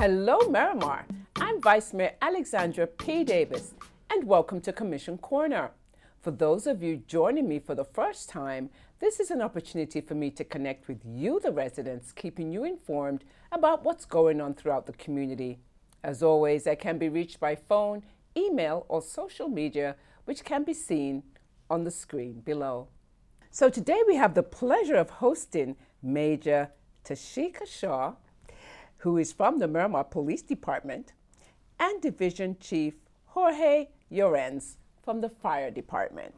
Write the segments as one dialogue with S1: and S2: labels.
S1: Hello, Miramar. I'm Vice Mayor Alexandra P. Davis, and welcome to Commission Corner. For those of you joining me for the first time, this is an opportunity for me to connect with you, the residents, keeping you informed about what's going on throughout the community. As always, I can be reached by phone, email, or social media, which can be seen on the screen below. So today we have the pleasure of hosting Major Tashika Shaw, who is from the Miramar Police Department, and Division Chief Jorge Llorens from the Fire Department.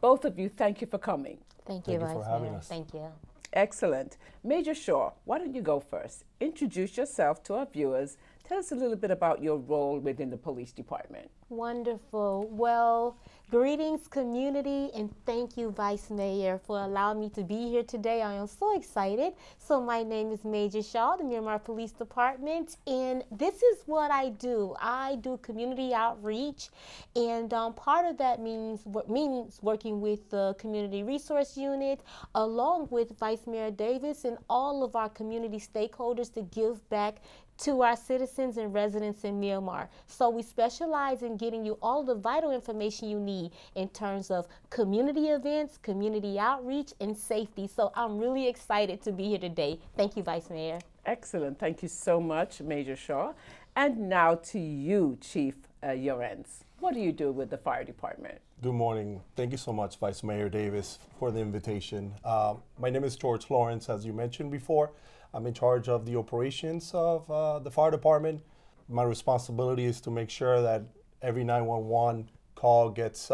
S1: Both of you, thank you for coming.
S2: Thank you, Vice Mayor. Thank you.
S1: Excellent. Major Shaw, why don't you go first? Introduce yourself to our viewers. Tell us a little bit about your role within the police department.
S2: Wonderful. Well, greetings, community, and thank you, Vice Mayor, for allowing me to be here today. I am so excited. So my name is Major Shaw, the Miramar Police Department, and this is what I do. I do community outreach, and part of that means working with the Community Resource Unit, along with Vice Mayor Davis and all of our community stakeholders to give back to our citizens and residents in Miramar. So we specialize in getting you all the vital information you need in terms of community events, community outreach, and safety. So I'm really excited to be here today. Thank you, Vice Mayor.
S1: Excellent. Thank you so much, Major Shaw. And now to you, Chief Llorens. What do you do with the fire department?
S3: Good morning. Thank you so much, Vice Mayor Davis, for the invitation. My name is George Lawrence, as you mentioned before. I'm in charge of the operations of the fire department. My responsibility is to make sure that every 911 call gets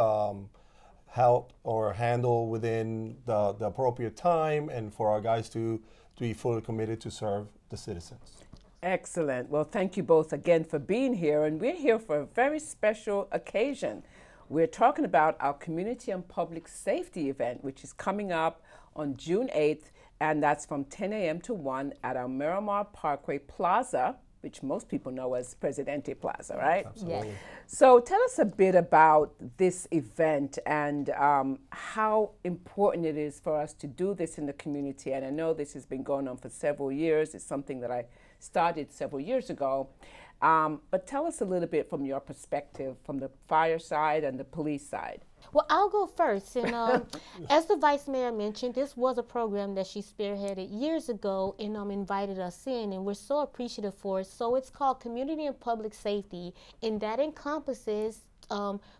S3: help or handled within the appropriate time, and for our guys to be fully committed to serve the citizens.
S1: Excellent. Well, thank you both again for being here, and we're here for a very special occasion. We're talking about our community and public safety event, which is coming up on June 8th, and that's from 10 a.m. to 1 at our Miramar Parkway Plaza, which most people know as Presidente Plaza, right?
S3: Absolutely.
S2: Yes.
S1: So tell us a bit about this event and how important it is for us to do this in the community. And I know this has been going on for several years. It's something that I started several years ago. But tell us a little bit from your perspective, from the fire side and the police side.
S2: Well, I'll go first. And as the Vice Mayor mentioned, this was a program that she spearheaded years ago and invited us in, and we're so appreciative for it. So it's called Community and Public Safety, and that encompasses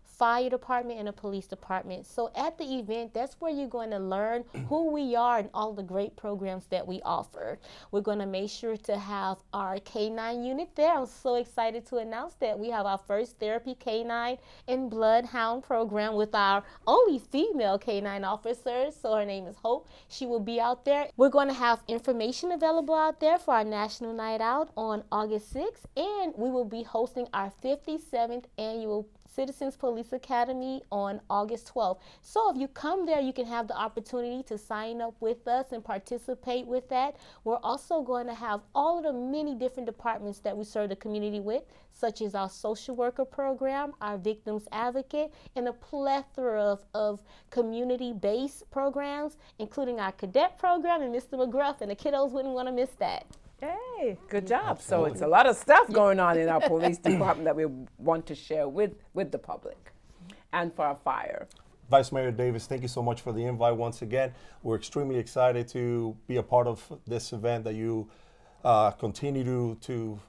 S2: fire department and a police department. So at the event, that's where you're going to learn who we are and all the great programs that we offer. We're going to make sure to have our K9 unit there. I'm so excited to announce that we have our first therapy K9 and bloodhound program with our only female K9 officer. So her name is Hope. She will be out there. We're going to have information available out there for our National Night Out on August 6th, and we will be hosting our 57th annual Citizens Police Academy on August 12th. So if you come there, you can have the opportunity to sign up with us and participate with that. We're also going to have all of the many different departments that we serve the community with, such as our social worker program, our victims advocate, and a plethora of community-based programs, including our cadet program and Mr. McGruff, and the kiddos wouldn't want to miss that.
S1: Hey, good job.
S3: Absolutely.
S1: So it's a lot of stuff going on in our police department that we want to share with the public and for our fire.
S3: Vice Mayor Davis, thank you so much for the invite once again. We're extremely excited to be a part of this event that you continue to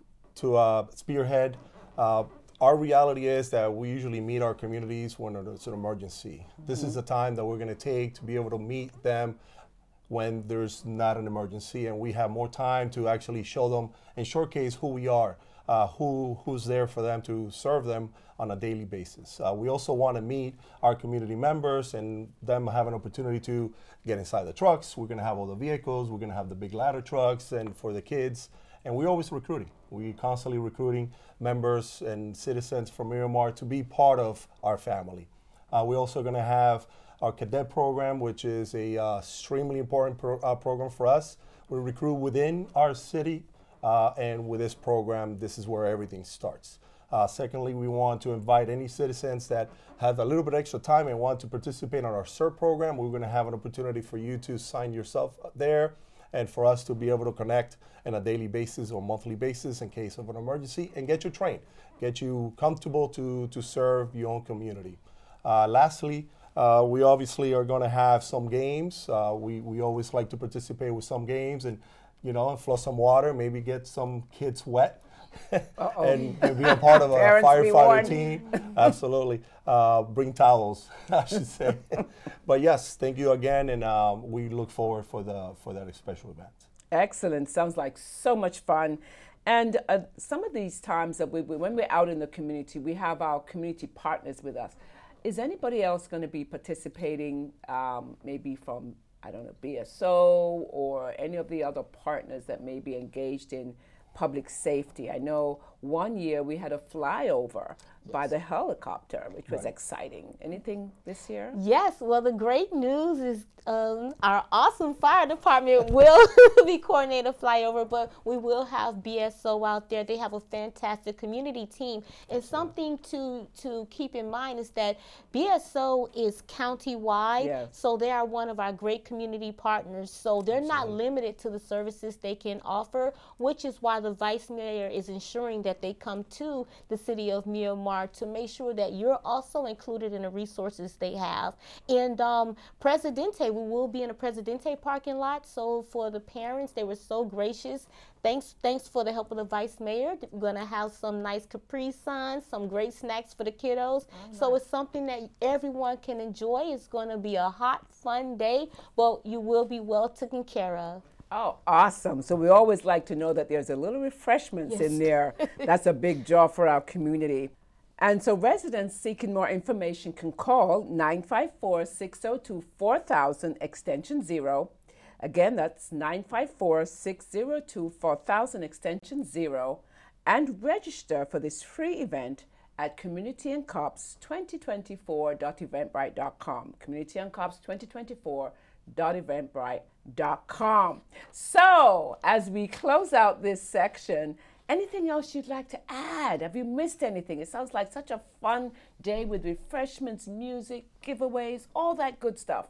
S3: spearhead. Our reality is that we usually meet our communities when there's an emergency. This is the time that we're going to take to be able to meet them when there's not an emergency, and we have more time to actually show them and showcase who we are, who's there for them to serve them on a daily basis. We also want to meet our community members and them have an opportunity to get inside the trucks. We're going to have all the vehicles. We're going to have the big ladder trucks and for the kids. And we're always recruiting. We're constantly recruiting members and citizens from Miramar to be part of our family. We're also going to have our cadet program, which is a extremely important program for us. We recruit within our city, and with this program, this is where everything starts. Secondly, we want to invite any citizens that have a little bit extra time and want to participate on our CERT program. We're going to have an opportunity for you to sign yourself there and for us to be able to connect on a daily basis or monthly basis in case of an emergency and get you trained, get you comfortable to serve your own community. Lastly, we obviously are going to have some games. We always like to participate with some games and, you know, and flood some water, maybe get some kids wet. and be a part of a firefighter team. Absolutely. Bring towels, I should say. But yes, thank you again, and we look forward for that special event.
S1: Excellent. Sounds like so much fun. And some of these times that when we're out in the community, we have our community partners with us. Is anybody else going to be participating, maybe from, I don't know, BSO or any of the other partners that may be engaged in public safety? I know one year we had a flyover by the helicopter, which was exciting. Anything this year?
S2: Yes, well, the great news is our awesome fire department will be coordinating a flyover, but we will have BSO out there. They have a fantastic community team. And something to keep in mind is that BSO is county-wide, so they are one of our great community partners. So they're not limited to the services they can offer, which is why the Vice Mayor is ensuring that they come to the City of Miramar to make sure that you're also included in the resources they have. And Presidente, we will be in a Presidente parking lot. So for the parents, they were so gracious. Thanks for the help of the Vice Mayor. We're going to have some nice Capri Suns, some great snacks for the kiddos. So it's something that everyone can enjoy. It's going to be a hot, fun day, but you will be well taken care of.
S1: Oh, awesome. So we always like to know that there's a little refreshments in there. That's a big draw for our community. And so residents seeking more information can call 954-602-4000 extension 0. Again, that's 954-602-4000 extension 0, and register for this free event at communityandcops2024.eventbrite.com. communityandcops2024.eventbrite.com. So, as we close out this section, anything else you'd like to add? Have you missed anything? It sounds like such a fun day with refreshments, music, giveaways, all that good stuff.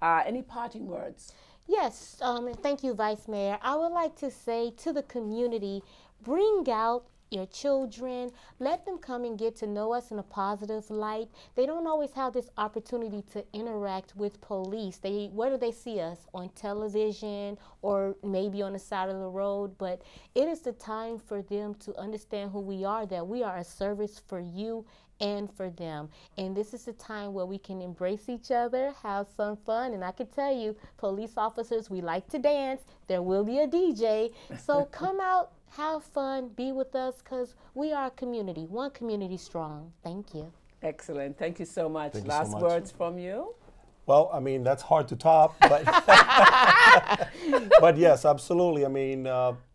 S1: Any parting words?
S2: Yes, thank you, Vice Mayor. I would like to say to the community, bring out your children, let them come and get to know us in a positive light. They don't always have this opportunity to interact with police. Where do they see us? On television or maybe on the side of the road, but it is the time for them to understand who we are, that we are a service for you and for them. And this is the time where we can embrace each other, have some fun. And I can tell you, police officers, we like to dance. There will be a DJ. So come out, have fun, be with us, because we are a community, one community strong. Thank you.
S1: Excellent. Thank you so much.
S3: Thank you
S1: Last
S3: so much.
S1: words from you?
S3: Well, I mean, that's hard to top, but, but yes, absolutely. I mean,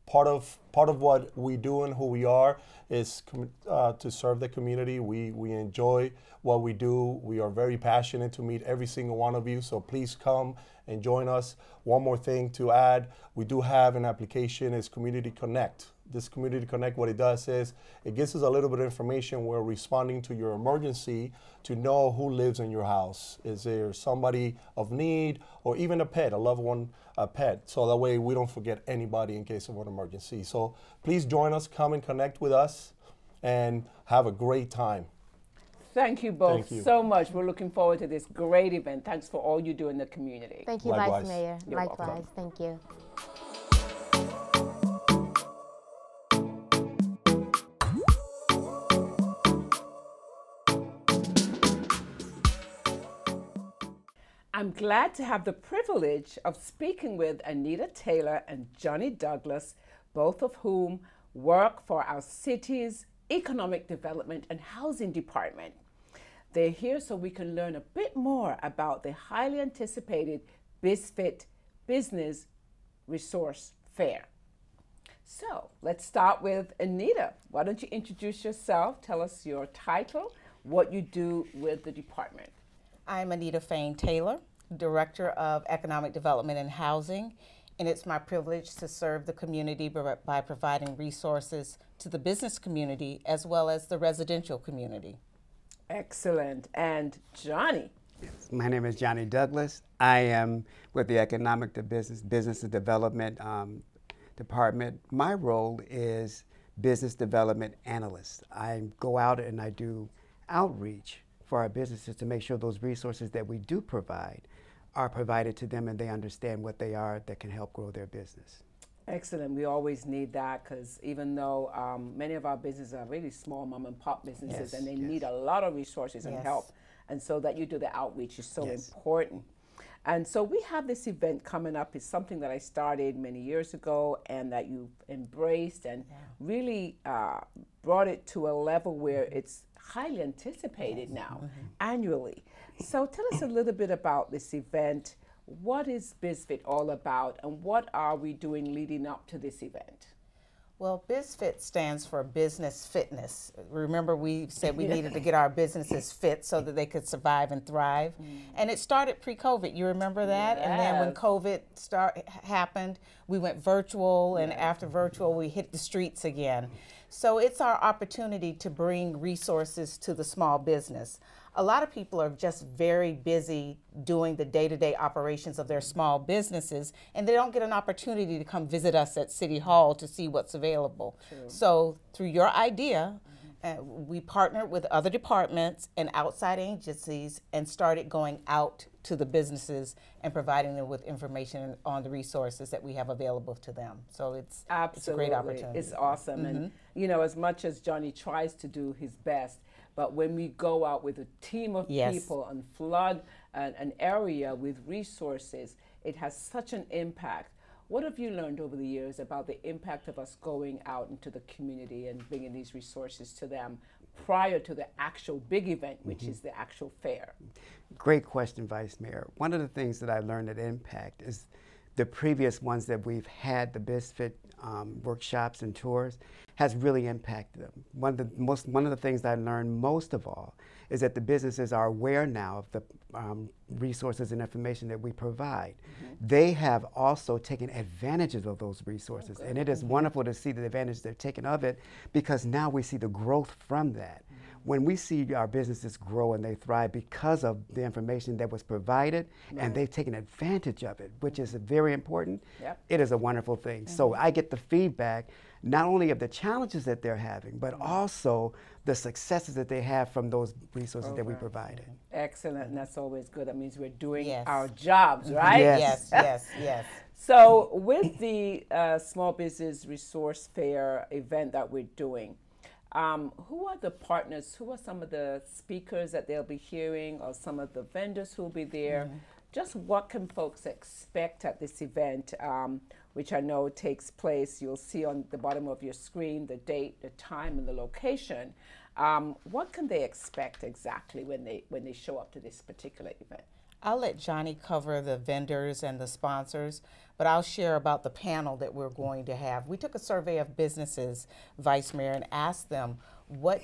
S3: part of what we do and who we are is to serve the community. We enjoy what we do. We are very passionate to meet every single one of you. So please come and join us. One more thing to add, we do have an application, it's Community Connect. This Community Connect, what it does is it gives us a little bit of information. We're responding to your emergency to know who lives in your house. Is there somebody of need, or even a pet, a loved one, a pet? So that way we don't forget anybody in case of an emergency. So please join us, come and connect with us, and have a great time.
S1: Thank you both so much. We're looking forward to this great event. Thanks for all you do in the community.
S2: Thank you,
S3: Likewise.
S2: Vice Mayor.
S1: You're
S2: Likewise.
S1: welcome.
S2: Thank you.
S1: I'm glad to have the privilege of speaking with Anita Taylor and Johnny Douglas, both of whom work for our city's Economic Development and Housing Department. They're here so we can learn a bit more about the highly anticipated BizFit Business Resource Fair. So let's start with Anita. Why don't you introduce yourself, tell us your title, what you do with the department.
S4: I'm Anita Fain Taylor, Director of Economic Development and Housing, and it's my privilege to serve the community by providing resources to the business community as well as the residential community.
S1: Excellent. And Johnny?
S5: My name is Johnny Douglas. I am with the Economic to Business and Development Department. My role is Business Development Analyst. I go out and I do outreach for our businesses to make sure those resources that we do provide are provided to them and they understand what they are that can help grow their business.
S1: Excellent. We always need that because even though many of our businesses are really small mom and pop businesses,
S5: Yes,
S1: and they
S5: yes.
S1: need a lot of resources and
S4: Yes.
S1: help. And so that you do the outreach is so
S5: Yes.
S1: important. And so we have this event coming up. It's something that I started many years ago and that you've embraced and really brought it to a level where it's highly anticipated now annually. So tell us a little bit about this event. What is BizFit all about and what are we doing leading up to this event?
S4: Well, BizFit stands for business fitness. Remember, we said we needed to get our businesses fit so that they could survive and thrive. And it started pre-COVID. You remember that? And then when
S1: Yes.
S4: COVID happened, we went virtual, and after virtual, we hit the streets again. So it's our opportunity to bring resources to the small business. A lot of people are just very busy doing the day-to-day operations of their small businesses, and they don't get an opportunity to come visit us at City Hall to see what's available. So through your idea, we partnered with other departments and outside agencies and started going out to the businesses and providing them with information on the resources that we have available to them. So it's a great opportunity.
S1: It's awesome. And, you know, as much as Johnny tries to do his best, but when we go out with a team of
S4: Yes.
S1: people and flood an area with resources, it has such an impact. What have you learned over the years about the impact of us going out into the community and bringing these resources to them prior to the actual big event, which is the actual fair?
S5: Great question, Vice Mayor. One of the things that I learned at Impact is the previous ones that we've had, the BizFit workshops and tours, has really impacted them. One of the things I learned most of all is that the businesses are aware now of the resources and information that we provide. They have also taken advantages of those resources, and it is wonderful to see the advantage they're taking of it because now we see the growth from that. When we see our businesses grow and they thrive because of the information that was provided and they've taken advantage of it, which is very important, it is a wonderful thing. So I get the feedback not only of the challenges that they're having, but also the successes that they have from those resources that we provided.
S1: Excellent, and that's always good. That means we're doing
S4: Yes.
S1: our jobs, right?
S5: Yes.
S4: Yes.
S1: So with the Small Business Resource Fair event that we're doing, who are the partners? Who are some of the speakers that they'll be hearing or some of the vendors who will be there? Just what can folks expect at this event, which I know takes place, you'll see on the bottom of your screen, the date, the time, and the location. What can they expect exactly when they show up to this particular event?
S4: I'll let Johnny cover the vendors and the sponsors, but I'll share about the panel that we're going to have. We took a survey of businesses, Vice Mayor, and asked them what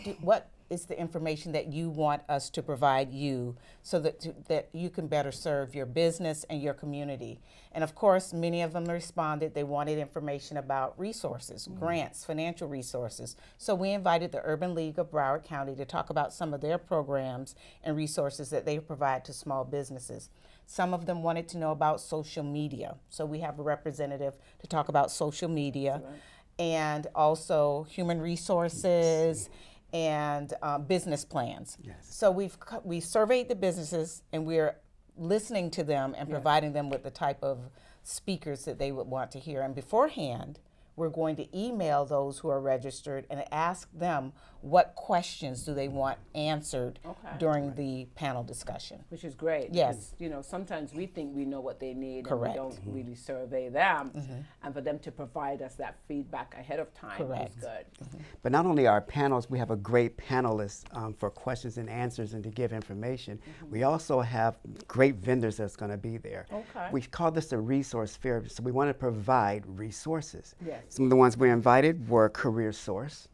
S4: is the information that you want us to provide you so that you can better serve your business and your community. And of course, many of them responded. They wanted information about resources, grants, financial resources. So we invited the Urban League of Broward County to talk about some of their programs and resources that they provide to small businesses. Some of them wanted to know about social media. So we have a representative to talk about social media and also human resources and business plans. So we surveyed the businesses and we're listening to them and providing them with the type of speakers that they would want to hear. And beforehand, we're going to email those who are registered and ask them what questions do they want answered during the panel discussion.
S1: Which is great.
S4: Yes.
S1: Because, you know, sometimes we think we know what they need
S4: Correct.
S1: and we don't really survey them. And for them to provide us that feedback ahead of time
S4: Correct.
S1: is good.
S5: But not only our panels, we have a great panelist for questions and answers and to give information. We also have great vendors that's going to be there. We call this a resource fair, so we want to provide resources. Some of the ones we invited were Career Source.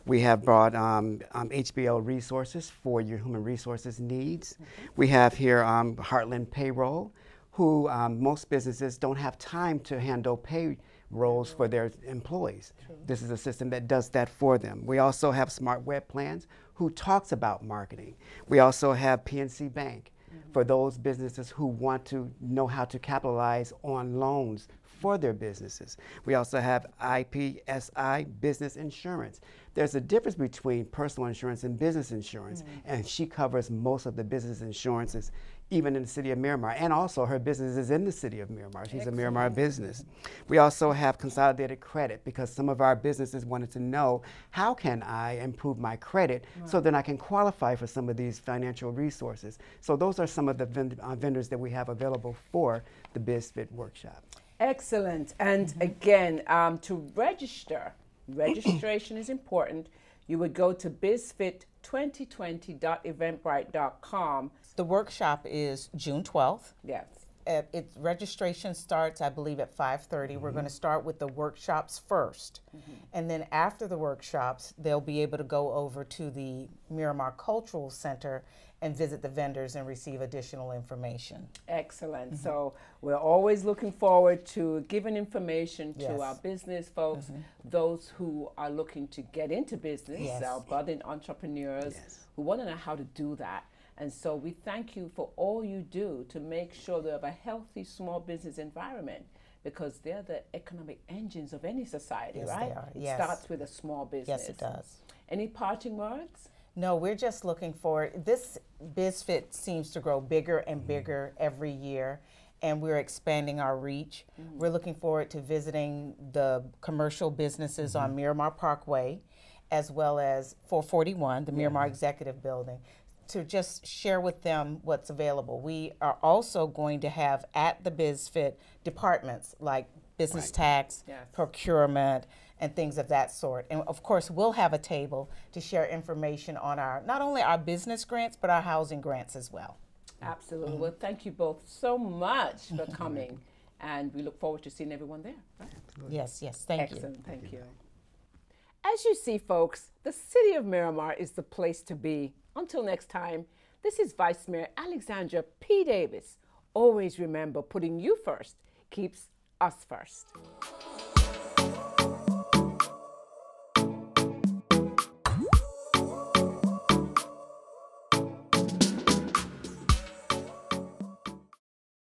S5: We have brought HBO resources for your human resources needs. We have here Heartland Payroll, who most businesses don't have time to handle payrolls for their employees. This is a system that does that for them. We also have Smart Web Plans, who talks about marketing. We also have PNC Bank, for those businesses who want to know how to capitalize on loans for their businesses. We also have IPSI Business Insurance. There's a difference between personal insurance and business insurance, and she covers most of the business insurances, even in the city of Miramar. And also her business is in the city of Miramar. She's a Miramar business. We also have consolidated credit, because some of our businesses wanted to know, how can I improve my credit so that I can qualify for some of these financial resources? So those are some of the vendors that we have available for the BizFit workshop.
S1: Excellent. And again, to register, registration is important. You would go to bizfit2020.eventbrite.com.
S4: The workshop is June 12th.
S1: Yes.
S4: Registration starts, I believe, at 5:30. We're going to start with the workshops first. And then after the workshops, they'll be able to go over to the Miramar Cultural Center and visit the vendors and receive additional information.
S1: Excellent. So we're always looking forward to giving information to our business folks, those who are looking to get into business, our budding entrepreneurs who want to know how to do that. And so we thank you for all you do to make sure they have a healthy small business environment, because they're the economic engines of any society, right?
S4: They are.
S1: It starts with a small business.
S4: Yes, it does.
S1: Any parting words?
S4: No, we're just looking for, this BizFit seems to grow bigger and bigger every year, and we're expanding our reach. We're looking forward to visiting the commercial businesses on Miramar Parkway, as well as 441, the Miramar Executive Building, to just share with them what's available. We are also going to have at the BizFit departments like business tax, procurement, and things of that sort. And of course, we'll have a table to share information on our, not only our business grants, but our housing grants as well.
S1: Absolutely. Well, thank you both so much for coming, and we look forward to seeing everyone there. Right?
S4: Yes, thank you.
S1: Excellent, thank you. As you see, folks, the City of Miramar is the place to be. Until next time, this is Vice Mayor Alexandra P. Davis. Always remember, putting you first keeps us first.